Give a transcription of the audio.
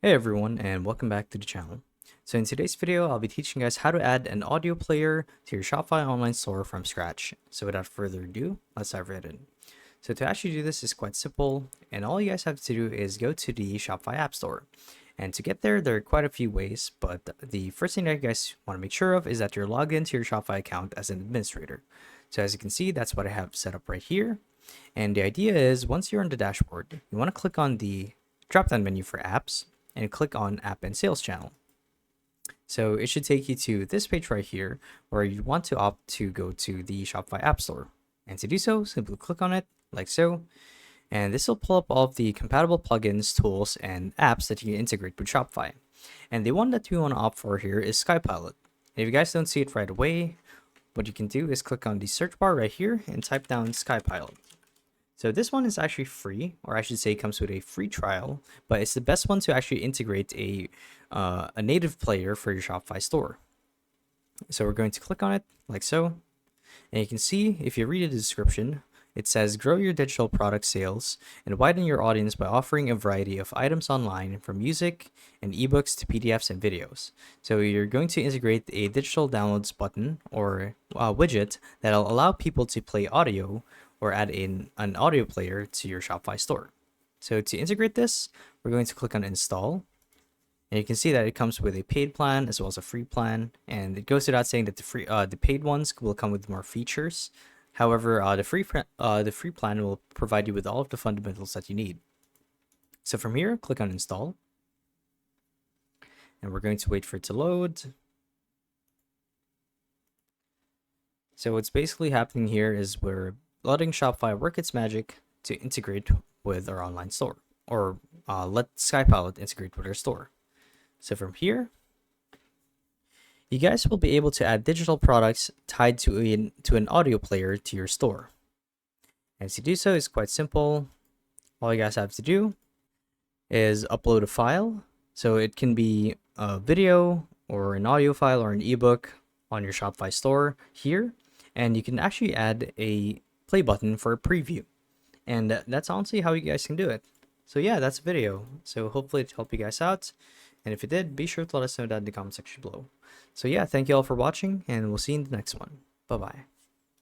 Hey everyone, and welcome back to the channel. So in today's video, I'll be teaching you guys how to add an audio player to your Shopify online store from scratch. So without further ado, let's dive right in. So to actually do this is quite simple, and all you guys have to do is go to the Shopify App Store. And to get there are quite a few ways, but the first thing that you guys want to make sure of is that you're logged into your Shopify account as an administrator. So as you can see, that's what I have set up right here. And the idea is once you're on the dashboard, you want to click on the drop-down menu for apps and click on app and sales channel. So it should take you to this page right here where you want to opt to go to the Shopify App Store. And to do so, simply click on it like so. And this will pull up all of the compatible plugins, tools, and apps that you can integrate with Shopify. And the one that we want to opt for here is SkyPilot. And if you guys don't see it right away, what you can do is click on the search bar right here and type down SkyPilot. So this one is actually free, or I should say comes with a free trial, but it's the best one to actually integrate a native player for your Shopify store. So we're going to click on it like so. And you can see if you read the description, it says grow your digital product sales and widen your audience by offering a variety of items online from music and ebooks to PDFs and videos. So you're going to integrate a digital downloads button or widget that'll allow people to play audio or add in an audio player to your Shopify store. So to integrate this, we're going to click on install. And you can see that it comes with a paid plan as well as a free plan. And it goes without saying that the paid ones will come with more features. However, the free plan will provide you with all of the fundamentals that you need. So from here, click on install. And we're going to wait for it to load. So what's basically happening here is we're letting Shopify work its magic to integrate with our online store, or let SkyPilot integrate with our store. So from here, you guys will be able to add digital products tied to an audio player to your store. And to do so is quite simple. All you guys have to do is upload a file. So it can be a video or an audio file or an ebook on your Shopify store here. And you can actually add a play button for a preview. And that's honestly how you guys can do it. So yeah, that's a video. So hopefully it helped you guys out. And if it did, be sure to let us know that in the comment section below. So yeah, thank you all for watching, and we'll see you in the next one. Bye-bye.